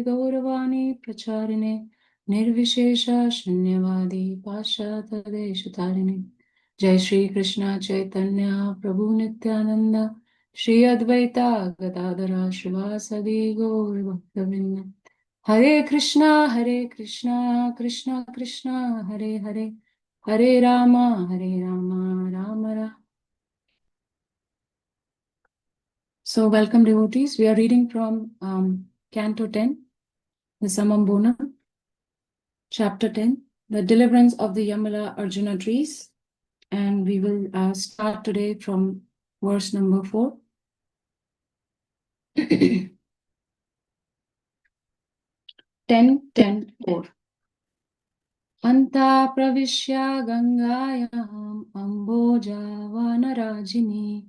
Gauravani Pracharine Nirvishesha Shanyavadi Pashata Deshatarine Jai Shri Krishna Chaitanya Prabhu Nityananda Shri Advaita Gadadara Shivasadi Gaur Bhaktavinda Hare Krishna, Krishna Krishna, Hare Hare, Hare Rama, Rama Rama. So welcome devotees. We are reading from Canto 10, the Summum Bonum, Chapter 10, the Deliverance of the Yamala-arjuna Trees. And we will start today from verse number 4. 10:10:4. Anta pravishya gangayam amboja vanarajini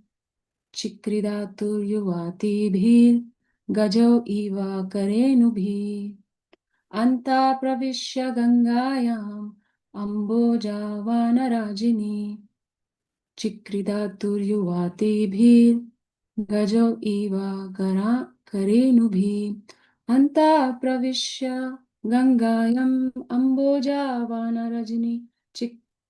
chikridatu yuvati bhir gajo iva karenubhi. Anta pravishya gangayam amboja vanarajini chikridatu yuvati bhir gajo iva karenubhi. Anta pravishya Gangayam Amboja Vanarajini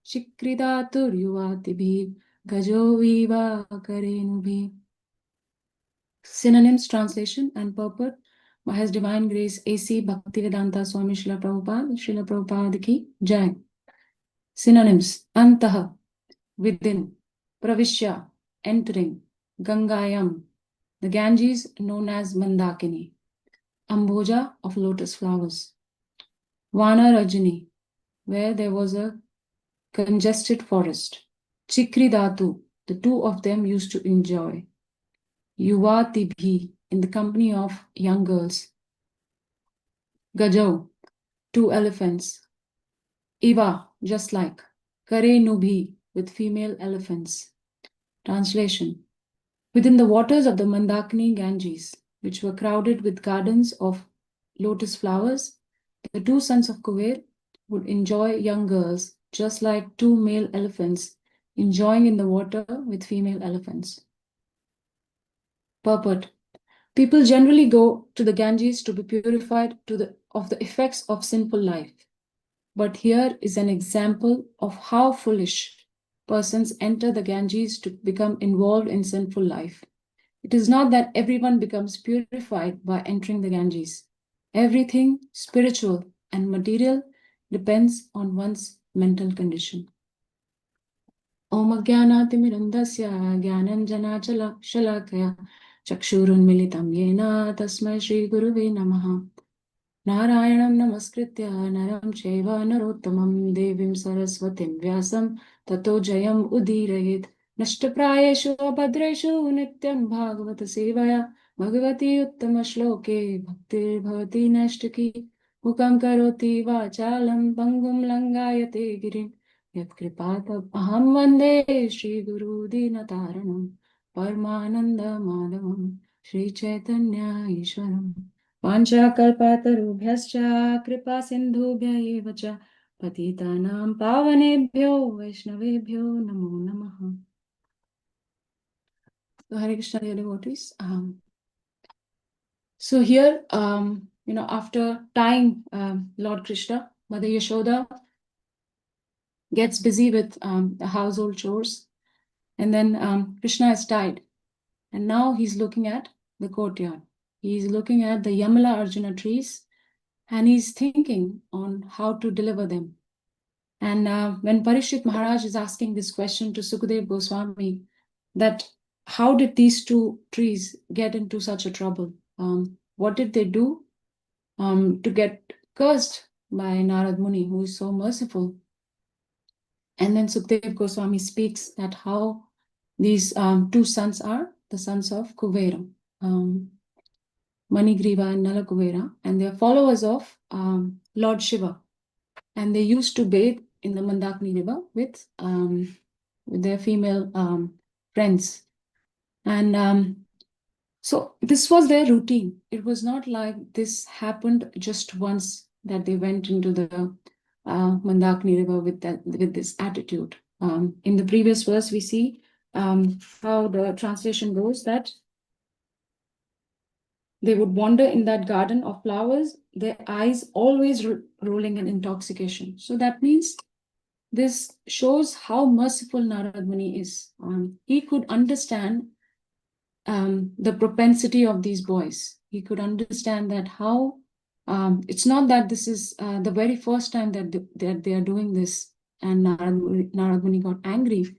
Chikridatur Yuvatibhi Gajo Viva Karenubhi. Synonyms, translation and purport by His Divine Grace A.C. Bhaktivedanta Swami Srila Prabhupada ki Jai. Synonyms: Antaha, within; Pravishya, entering; Gangayam, the Ganges known as Mandakini; Amboja, of lotus flowers; Vanarajini, where there was a congested forest; Chikridatu, the two of them used to enjoy; Yuvatibhi, in the company of young girls; Gajo, two elephants; Iva, just like; Karenubhi, with female elephants. Translation: within the waters of the Mandakini Ganges, which were crowded with gardens of lotus flowers, the two sons of Kuver would enjoy young girls, just like two male elephants enjoying in the water with female elephants. Purport: people generally go to the Ganges to be purified of the effects of sinful life. But here is an example of how foolish persons enter the Ganges to become involved in sinful life. It is not that everyone becomes purified by entering the Ganges. Everything spiritual and material depends on one's mental condition. Om Ajnanaatimirandasya Jnananjana Shalakaya Chakshurunmilitam Yena Tasmai Shri Guruve Namaha. Narayanam Namaskritya Naram Chaiva Narottamam Devim Saraswatim Vyasam Tato Jayam Udirayet Nashtaprayeshu Abhadreshu Nityam Bhagavata Sevaya Bhagavati Uttama Shloke Bhaktir Bhavati Nashtaki Mukam Karoti Vachalam Pangum Langayate Girim Yat Kripatab Aham Vande Shri Guru Dinataranam Parmananda Madhavam Shri Chaitanya Ishwaram Pancha kalpatarubhyascha kripa sindhubhya eva cha patitanam pavanebhyo vaishnavebhyo namo namaha. So Hare Krishna, dear devotees. So here, after tying Lord Krishna, Mother Yashoda gets busy with the household chores, and then Krishna is tied, and now he's looking at the courtyard. He's looking at the Yamala-arjuna trees, and he's thinking on how to deliver them. And when Parikshit Maharaj is asking this question to Sukadeva Goswami, that how did these two trees get into such a trouble? What did they do to get cursed by Narad Muni, who is so merciful? And then Sukadeva Goswami speaks that how these two sons are the sons of Kuvera, Manigriva and Nalakuvera, and they are followers of Lord Shiva. And they used to bathe in the Mandakini river with their female friends. And so this was their routine. It was not like this happened just once that they went into the Mandakini river with this attitude. In the previous verse, we see how the translation goes that they would wander in that garden of flowers, their eyes always rolling in intoxication. So that means this shows how merciful Narad Muni is. He could understand the propensity of these boys. He could understand that how it's not that this is the very first time that they are doing this, and Narad Muni got angry.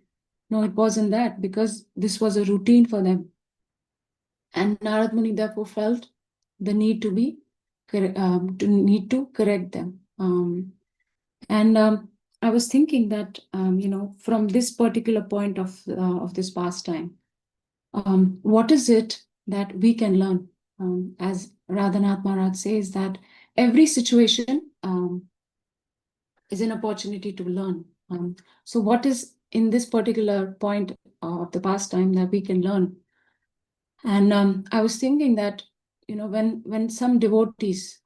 No, it wasn't that, because this was a routine for them. And Narad Muni therefore felt the need to correct them. I was thinking that from this particular point of this pastime, what is it that we can learn? As Radhanath Maharaj says, that every situation is an opportunity to learn. So what is in this particular point of the pastime that we can learn? And I was thinking that, when some devotees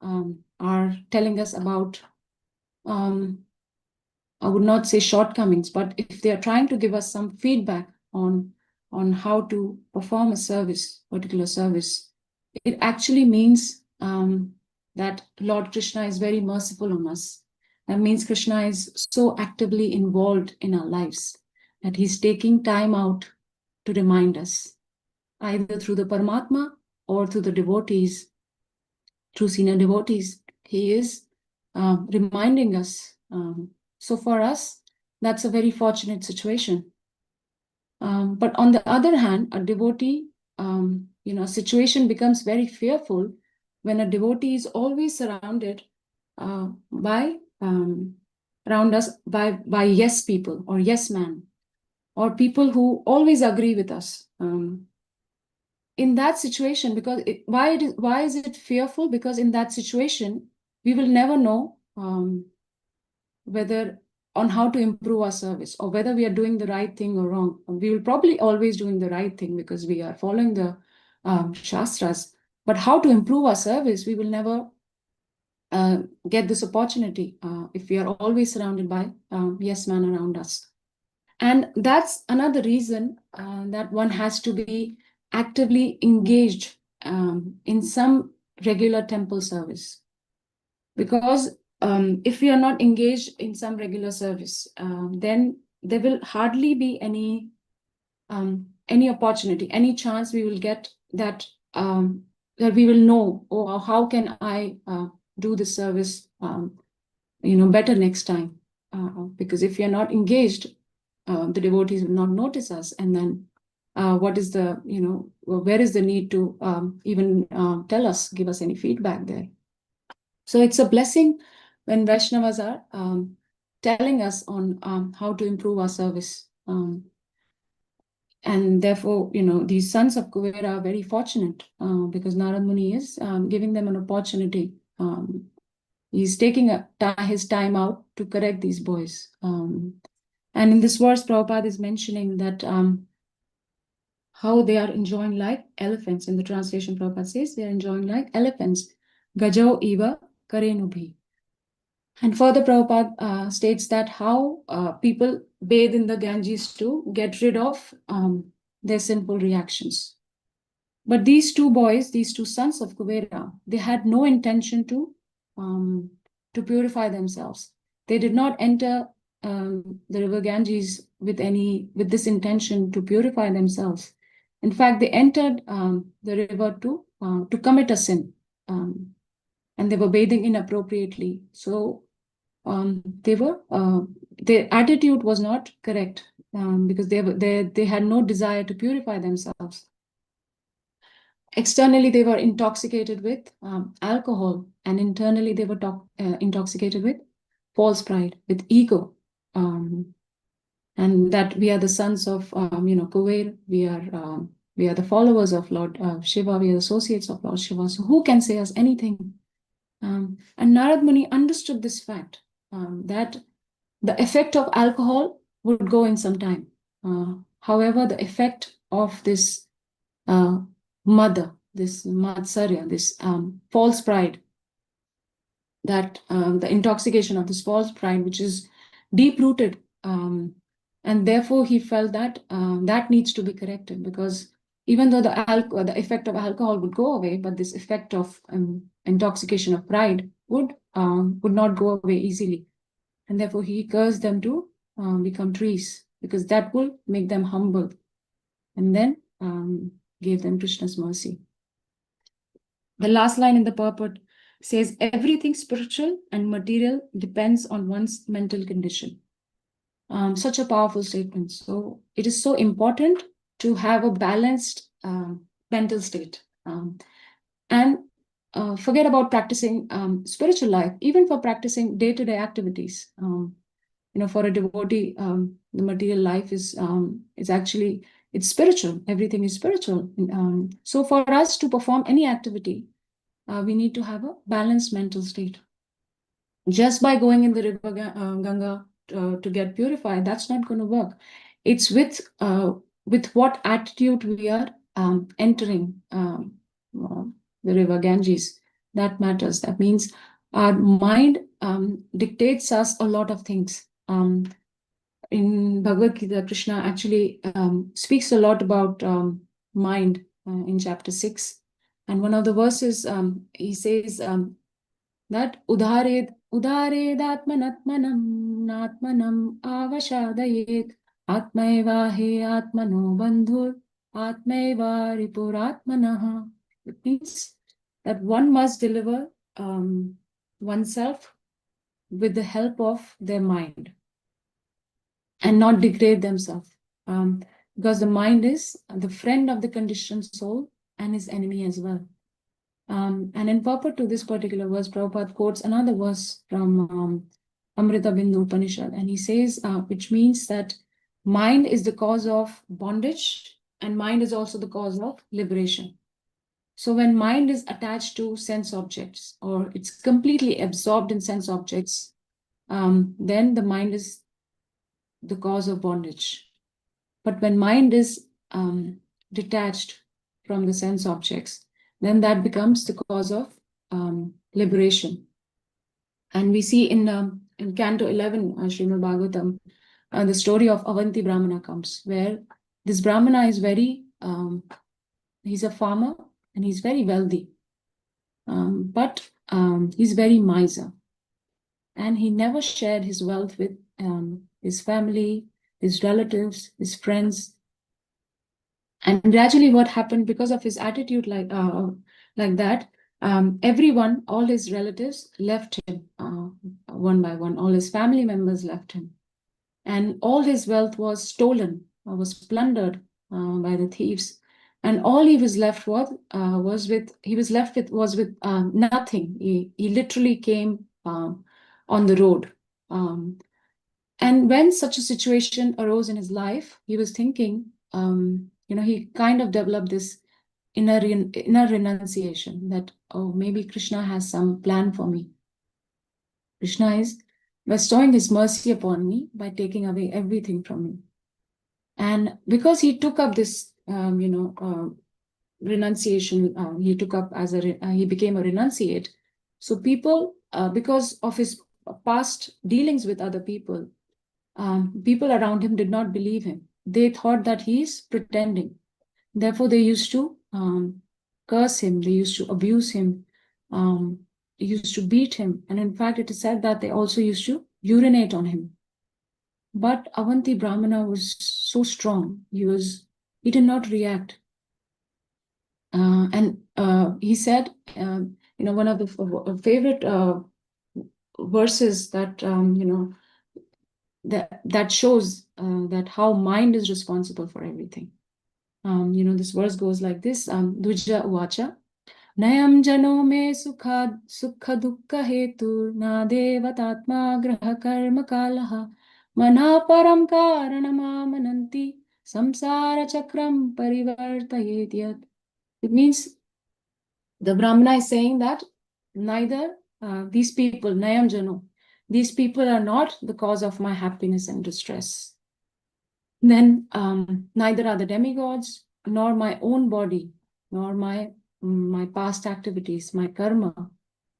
are telling us about, I would not say shortcomings, but if they are trying to give us some feedback on how to perform a particular service, it actually means that Lord Krishna is very merciful on us. That means Krishna is so actively involved in our lives that he's taking time out to remind us, either through the Paramatma or through the devotees, through senior devotees. He is reminding us. So for us, that's a very fortunate situation. But on the other hand, a devotee, situation becomes very fearful when a devotee is always surrounded by around us by yes people or yes man, or people who always agree with us. In that situation, because why is it fearful? Because in that situation, we will never know whether on how to improve our service, or whether we are doing the right thing or wrong. We will probably always doing the right thing because we are following the Shastras. But how to improve our service, we will never get this opportunity if we are always surrounded by yes man around us. And that's another reason that one has to be actively engaged in some regular temple service. Because if we are not engaged in some regular service, then there will hardly be any opportunity, any chance we will get that that we will know, oh, how can I do this service better next time. Because if we are not engaged, the devotees will not notice us, and then what is the where is the need to even tell us, give us any feedback there. So it's a blessing when Vaishnavas are telling us on how to improve our service. And therefore, these sons of Kuvera are very fortunate because Narad Muni is giving them an opportunity. He's taking his time out to correct these boys. And in this verse, Prabhupada is mentioning that how they are enjoying like elephants. In the translation, Prabhupada says they are enjoying like elephants. Gajau iva karenubhi. And further, Prabhupada states that how people bathe in the Ganges to get rid of their sinful reactions. But these two boys, these two sons of Kuvera, they had no intention to purify themselves. They did not enter the river Ganges with this intention to purify themselves. In fact, they entered the river to commit a sin, and they were bathing inappropriately. So their attitude was not correct because they had no desire to purify themselves. Externally, they were intoxicated with alcohol, and internally they were intoxicated with false pride, with ego, and that we are the sons of Kuver. We are the followers of Lord Shiva. We are associates of Lord Shiva. So who can say us anything? And Narad Muni understood this fact, that the effect of alcohol would go in some time. However, the effect of this this matsarya, this false pride, that the intoxication of this false pride, which is deep-rooted, and therefore he felt that that needs to be corrected, because even though the effect of alcohol would go away, but this effect of intoxication of pride would not go away easily. And therefore he cursed them to become trees, because that will make them humble, and then gave them Krishna's mercy. The last line in the purport says, everything spiritual and material depends on one's mental condition. Such a powerful statement. So it is so important to have a balanced mental state. And forget about practicing spiritual life, even for practicing day-to-day activities. For a devotee, the material life is actually, it's spiritual. Everything is spiritual. So for us to perform any activity, we need to have a balanced mental state. Just by going in the river Ganga to get purified, that's not going to work. It's with what attitude we are entering the river Ganges that matters. That means our mind dictates us a lot of things. In Bhagavad Gita, Krishna actually speaks a lot about mind in chapter 6. And one of the verses, he says that udared atmanatmanam natmanam avashadayet atmaeva he atmano bandhur atmaeva ripuratmanaha. It means that one must deliver oneself with the help of their mind and not degrade themselves, because the mind is the friend of the conditioned soul and his enemy as well. And in purport to this particular verse, Prabhupada quotes another verse from Amrita Bindu Upanishad, and he says, which means that mind is the cause of bondage and mind is also the cause of liberation. So when mind is attached to sense objects, or it's completely absorbed in sense objects, then the mind is the cause of bondage. But when mind is detached from the sense objects, then that becomes the cause of liberation. And we see in Canto 11, Srīmad Bhāgavatam, the story of Avanti Brahmana comes, where this Brahmana is very, he's a farmer and he's very wealthy, but he's very miser. And he never shared his wealth with his family, his relatives, his friends. And gradually what happened, because of his attitude like that, everyone, all his relatives left him one by one. All his family members left him. And all his wealth was stolen, was plundered by the thieves. And all he was left with was nothing. He literally came on the road. And when such a situation arose in his life, he was thinking, he kind of developed this inner renunciation that, oh, maybe Krishna has some plan for me. Krishna is bestowing his mercy upon me by taking away everything from me. And because he took up this, renunciation, he became a renunciate. So people, because of his past dealings with other people, people around him did not believe him. They thought that he is pretending. Therefore, they used to curse him. They used to abuse him. They used to beat him. And in fact, it is said that they also used to urinate on him. But Avanti Brahmana was so strong. He did not react. And he said, one of the favorite verses that, that shows that how mind is responsible for everything. This verse goes like this, Duja Uvacha, Nayam jano me sukha dukkha hetur na devatatma graha karma kalaha mana param karanamamananti samsara chakram parivartayet yat. It means the Brahmana is saying that neither these people, Nayam jano, these people are not the cause of my happiness and distress. Then neither are the demigods, nor my own body, nor my past activities, my karma,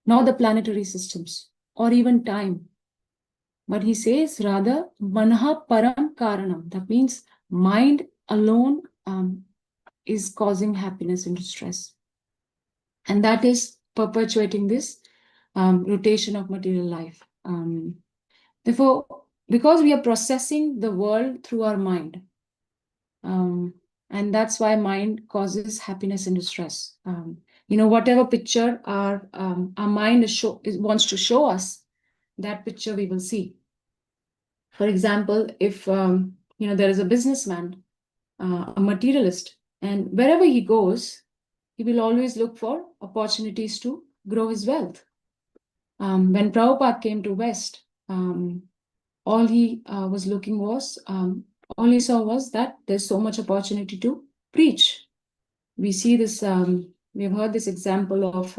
nor the planetary systems, or even time. But he says rather, manaha param karanam. That means mind alone is causing happiness and distress. And that is perpetuating this rotation of material life. Therefore, because we are processing the world through our mind, and that's why mind causes happiness and distress. Whatever picture our mind wants to show us, that picture we will see. For example, if there is a businessman, a materialist, and wherever he goes, he will always look for opportunities to grow his wealth. When Prabhupada came to West, all he was looking was, all he saw was that there's so much opportunity to preach. We see this, we've heard this example of,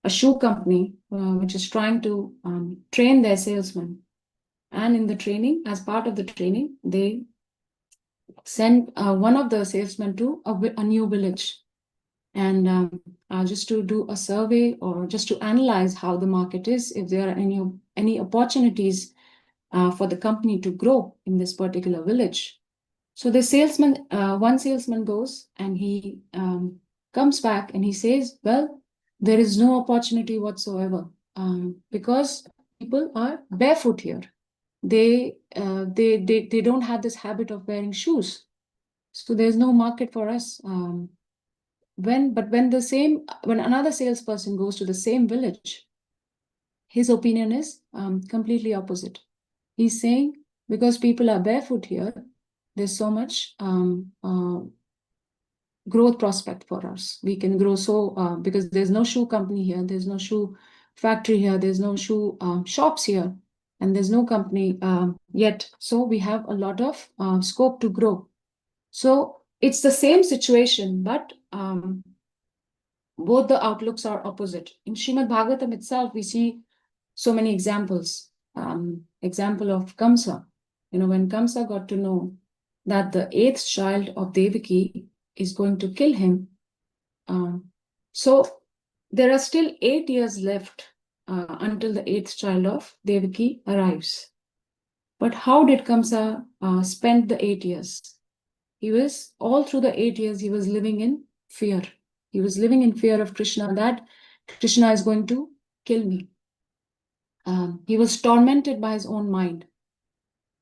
a shoe company which is trying to train their salesmen. And in the training, as part of the training, they send one of the salesmen to a new village. And just to do a survey or just to analyze how the market is, if there are any opportunities for the company to grow in this particular village. So the salesman, one salesman goes and he comes back and he says, well, there is no opportunity whatsoever because people are barefoot here. They don't have this habit of wearing shoes. So there's no market for us. When another salesperson goes to the same village, his opinion is completely opposite. He's saying, because people are barefoot here, there's so much growth prospect for us. We can grow because there's no shoe company here, there's no shoe factory here, there's no shoe shops here, and there's no company yet. So we have a lot of scope to grow. So it's the same situation, but both the outlooks are opposite. In Srīmad Bhāgavatam itself, we see so many examples. Example of Kamsa. When Kamsa got to know that the 8th child of Devaki is going to kill him, so there are still 8 years left until the 8th child of Devaki arrives. But how did Kamsa spend the 8 years? He was, all through the 8 years, he was living in fear. He was living in fear of Krishna, that Krishna is going to kill me. He was tormented by his own mind.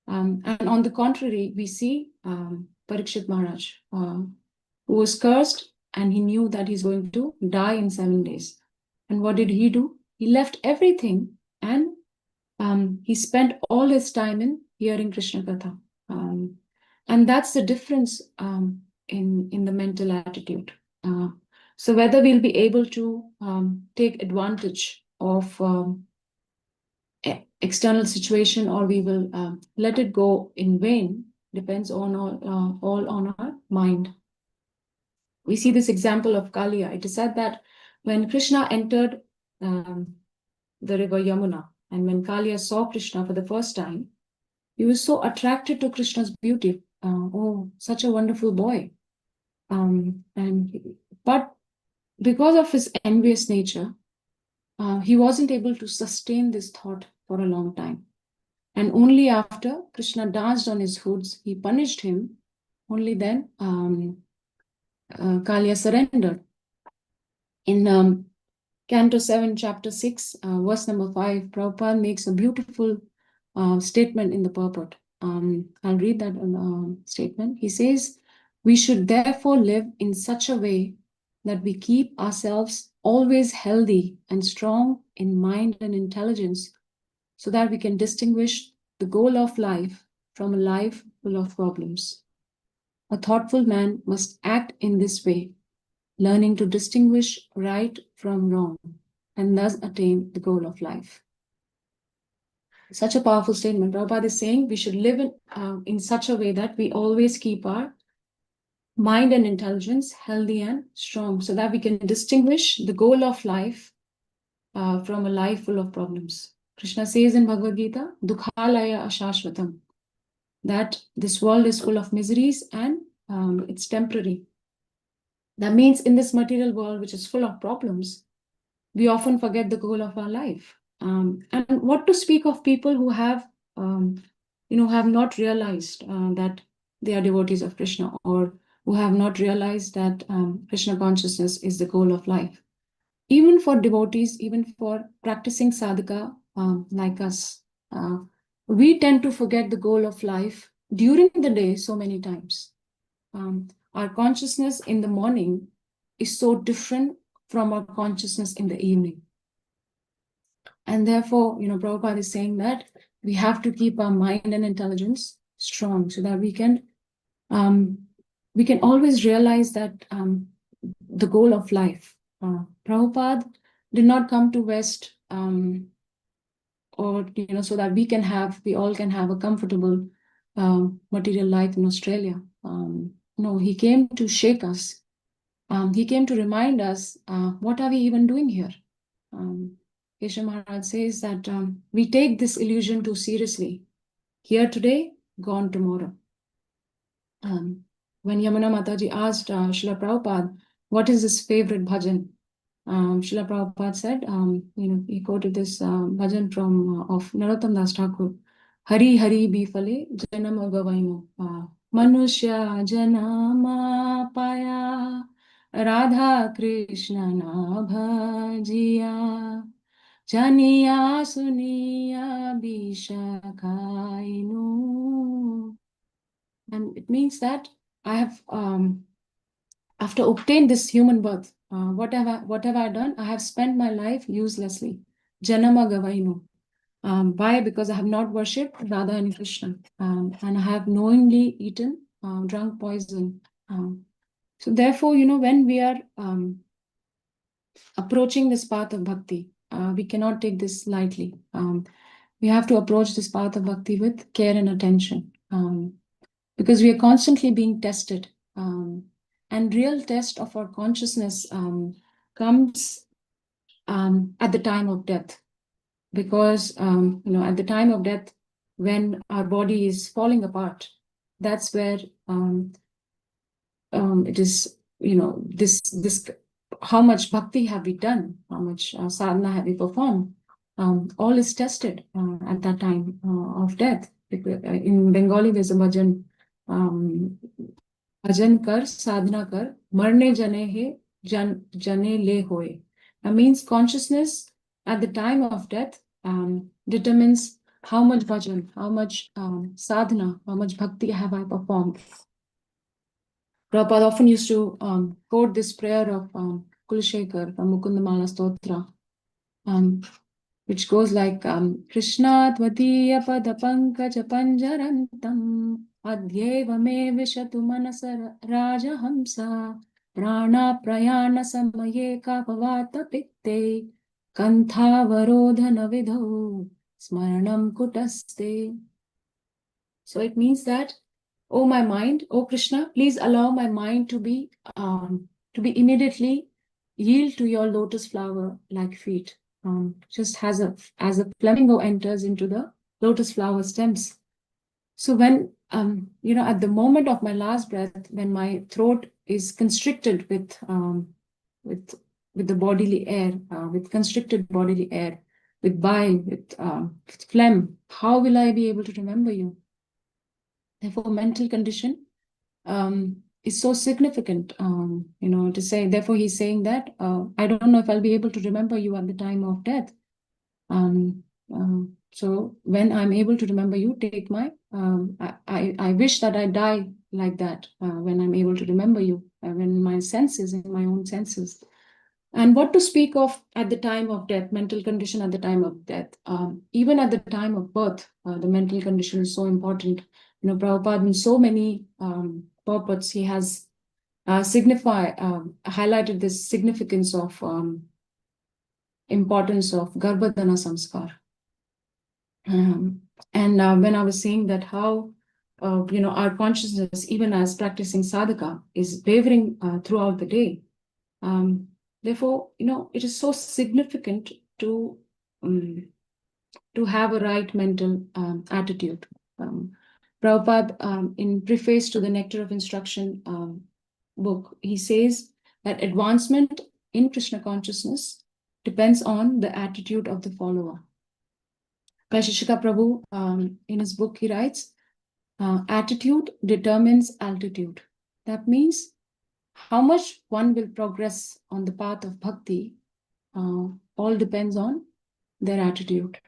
And on the contrary, we see Parikshit Maharaj, who was cursed and he knew that he's going to die in 7 days. And what did he do? He left everything and he spent all his time in hearing Krishna Katha. And that's the difference in the mental attitude. So whether we'll be able to take advantage of external situation or we will let it go in vain depends on all on our mind. We see this example of Kaliya. It is said that when Krishna entered the river Yamuna, and when Kaliya saw Krishna for the first time, he was so attracted to Krishna's beauty. Oh, such a wonderful boy. But because of his envious nature, he wasn't able to sustain this thought for a long time. And only after Krishna danced on his hoods, he punished him, only then Kaliya surrendered. In Canto 7, chapter 6, verse number 5, Prabhupada makes a beautiful statement in the purport. I'll read that statement. He says, we should therefore live in such a way that we keep ourselves always healthy and strong in mind and intelligence, so that we can distinguish the goal of life from a life full of problems. A thoughtful man must act in this way, learning to distinguish right from wrong, and thus attain the goal of life. Such a powerful statement. Prabhupada is saying we should live in such a way that we always keep our mind and intelligence healthy and strong, so that we can distinguish the goal of life from a life full of problems. Krishna says in Bhagavad Gita, Dukhalaya ashashvatam, that this world is full of miseries and it's temporary. That means in this material world, which is full of problems, we often forget the goal of our life. And what to speak of people who have not realized that they are devotees of Krishna, or who have not realized that Krishna consciousness is the goal of life. Even for devotees, even for practicing sadhaka like us, we tend to forget the goal of life during the day so many times. Our consciousness in the morning is so different from our consciousness in the evening. And therefore, Prabhupada is saying that we have to keep our mind and intelligence strong so that we can always realize that the goal of life. Prabhupada did not come to West or so that we all can have a comfortable material life in Australia. No, he came to shake us. He came to remind us, what are we even doing here? Keshav Maharaj says that we take this illusion too seriously. Here today, gone tomorrow. When Yamuna Mataji asked Srila Prabhupada, what is his favorite bhajan? Srila Prabhupada said, he quoted this bhajan of Narottam Das Thakur. Hari Hari Bifale Janama Gavaino Manushya Janama Paya Radha Krishna na bhajiya Janiya Suniya Bishakainu. And it means that I have, after obtained this human birth, what have I done? I have spent my life uselessly. Janama Gavainu. Why? Because I have not worshipped Radha and Krishna. And I have knowingly eaten, drunk poison. So therefore, when we are approaching this path of bhakti, we cannot take this lightly. We have to approach this path of bhakti with care and attention. Because we are constantly being tested. And real test of our consciousness comes at the time of death. Because, at the time of death, when our body is falling apart, that's where it is, this how much bhakti have we done, how much sadhana have we performed, all is tested at that time of death. In Bengali, there's a bhajan, bhajan kar, sadhana kar, marne jane he, jane le hoye. That means consciousness at the time of death determines how much bhajan, how much sadhana, how much bhakti have I performed. Prabhupada often used to quote this prayer of Kulashekar from Mukundamala Stotra, which goes like Krishna Tvadiya Pada Pankaja Panjarantam Adhyeva Me Vishatu Manasa Raja Hamsa Prana Prayana Samaye Kapavata Pitte Kantha Varodhana Vidho Smaranam Kutaste. So it means that, oh my mind, oh Krishna, please allow my mind to be immediately yield to your lotus flower like feet. Just as a flamingo enters into the lotus flower stems. So when at the moment of my last breath, when my throat is constricted with the bodily air, with constricted bodily air, with bile, with phlegm, how will I be able to remember you? Therefore, mental condition is so significant, to say. Therefore, he's saying that I don't know if I'll be able to remember you at the time of death. So when I'm able to remember you, take my, I wish that I die like that when I'm able to remember you, when my senses, in my own senses. And what to speak of at the time of death, mental condition at the time of death. Even at the time of birth, the mental condition is so important. Prabhupada in so many purports, he has highlighted this significance of importance of Garbhadana Samskar. And when I was saying that how, our consciousness, even as practicing sadhaka, is wavering throughout the day. Therefore, it is so significant to have a right mental attitude. Prabhupada, in preface to the Nectar of Instruction book, he says that advancement in Krishna consciousness depends on the attitude of the follower. Kaishishika Prabhu, in his book, he writes Attitude determines altitude. That means how much one will progress on the path of bhakti all depends on their attitude.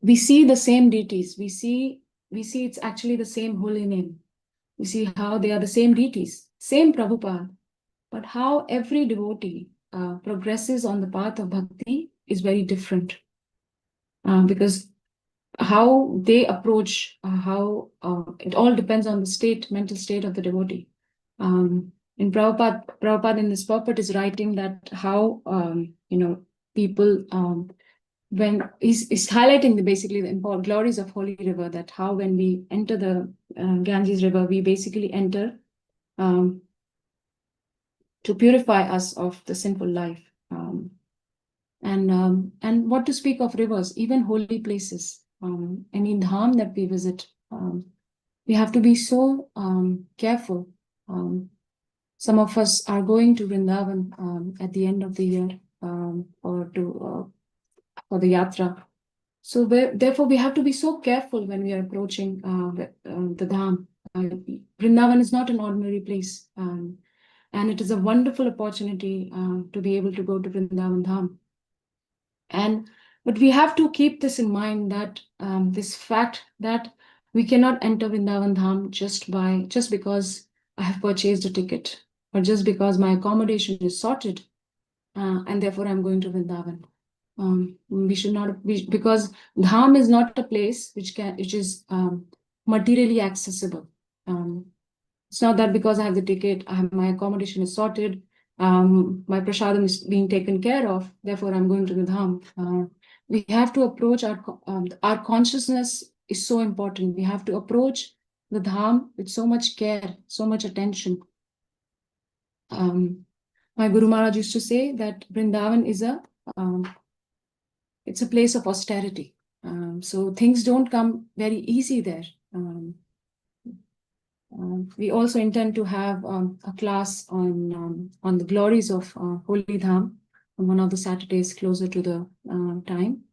We see the same deities. We see it's actually the same holy name. We see how they are the same deities, same Prabhupada, but how every devotee progresses on the path of bhakti is very different. Because how they approach, it all depends on the mental state of the devotee. In Prabhupada in this purport is writing that how people when he's highlighting basically the important glories of holy river, that how when we enter the Ganges river, we basically enter to purify us of the sinful life. And what to speak of rivers, even holy places, any dham that we visit, we have to be so careful. Some of us are going to Vrindavan at the end of the year for the yatra. So therefore, we have to be so careful when we are approaching the dham. Vrindavan is not an ordinary place, and it is a wonderful opportunity to be able to go to Vrindavan dham. But we have to keep this in mind, that this fact that we cannot enter Vrindavan dham just because I have purchased a ticket, or just because my accommodation is sorted, and therefore I'm going to Vrindavan. We should not be, because dham is not a place which is materially accessible. It's not that because I have the ticket, my accommodation is sorted, my prasadam is being taken care of, therefore I'm going to the dham. We have to approach our consciousness is so important. We have to approach the dham with so much care, so much attention. My Guru Maharaj used to say that Vrindavan is it's a place of austerity. So things don't come very easy there. We also intend to have a class on the glories of Holy Dham on one of the Saturdays closer to the time.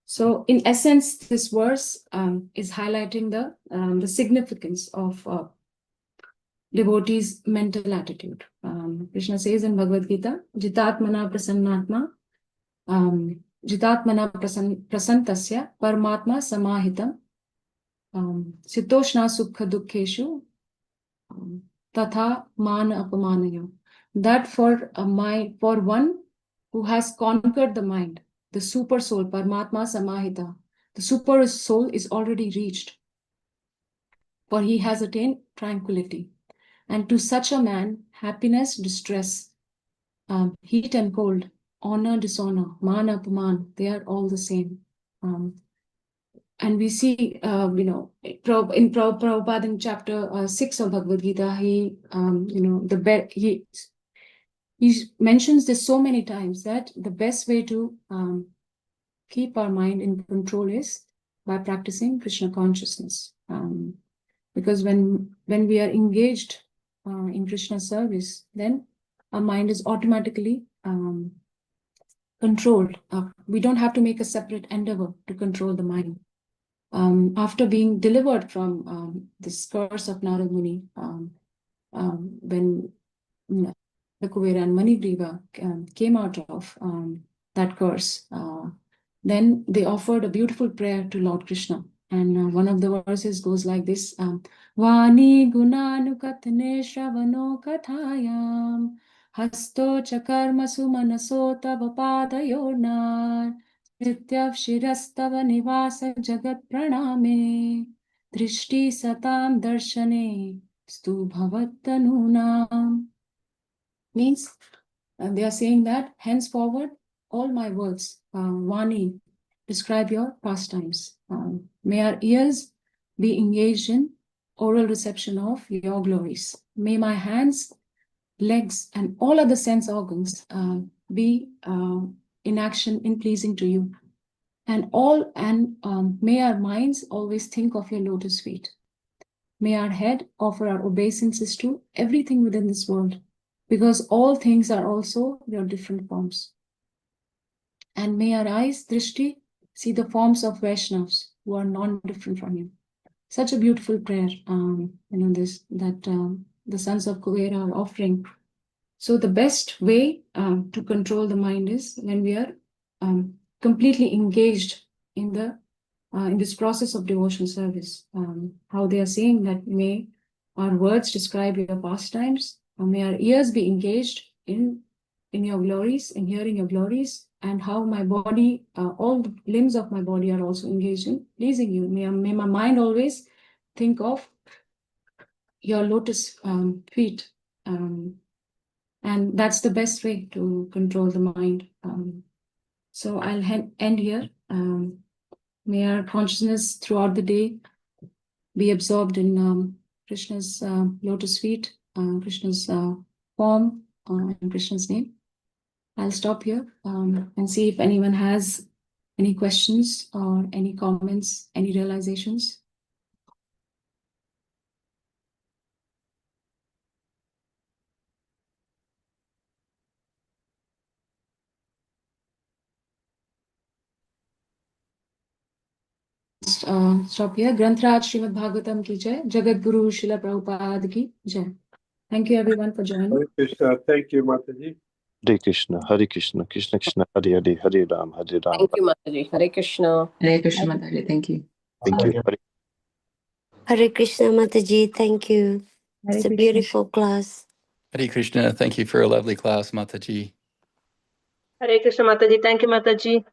So in essence, this verse is highlighting the significance of devotees' mental attitude. Krishna says in Bhagavad Gita, Jitatmana prasannatma Jitatmana prasantasya Paramatma samahitam Sitoshna sukha dukkeshu Tatha mana apamanayo. That for one who has conquered the mind, the super soul, Paramatma samahita, the super soul is already reached, for he has attained tranquility. And to such a man, happiness, distress, heat and cold, honor, dishonor, man, apaman, they are all the same. And we see, in Prabhupada in chapter 6 of Bhagavad Gita, he mentions this so many times, that the best way to keep our mind in control is by practicing Krishna consciousness. Because when we are engaged in Krishna service, then our mind is automatically controlled. We don't have to make a separate endeavor to control the mind. After being delivered from this curse of Narad Muni, when the Kuvera and Manigriva came out of that curse, then they offered a beautiful prayer to Lord Krishna. And one of the verses goes like this, Vani gunanukatne shravano kathayam hasto chakarma sumanaso tavapadayornar Nityav shirastava nivasa jagat praname drishti satam darshane stu bhavattanunam. Means they are saying that henceforward all my words, Vani, describe your pastimes. May our ears be engaged in oral reception of your glories. May my hands, legs, and all other sense organs be in action in pleasing to you. And may our minds always think of your lotus feet. May our head offer our obeisances to everything within this world, because all things are also your different forms. And may our eyes, drishti, see the forms of Vaishnavas, who are non-different from you. Such a beautiful prayer, the sons of Kuvera are offering. So the best way to control the mind is when we are completely engaged in this process of devotional service. How they are saying that may our words describe your pastimes, may our ears be engaged in your glories, in hearing your glories, and how my body, all the limbs of my body are also engaged in pleasing you. May my mind always think of your lotus feet. And that's the best way to control the mind. So I'll end here. May our consciousness throughout the day be absorbed in Krishna's lotus feet, Krishna's form, and Krishna's name. I'll stop here and see if anyone has any questions or any comments, any realizations. Stop here. Grantraj srimadbhagavatam ki jai. Jagat Guru Srila Prabhupada ki jai. Thank you everyone for joining. Hare Krishna. Thank you, Mataji. Hare Krishna, Hare Krishna, Krishna Krishna, Hare Hare, Hare Ram, Hare Ram. Thank you, Mataji. Hare Krishna. Hare Krishna, Mataji. Thank you. Thank you. Hare Krishna, Mataji. Thank you. Hare It's a Krishna. beautiful class. Hare Krishna. Thank you for a lovely class, Mataji. Hare Krishna, Mataji. Thank you, Mataji.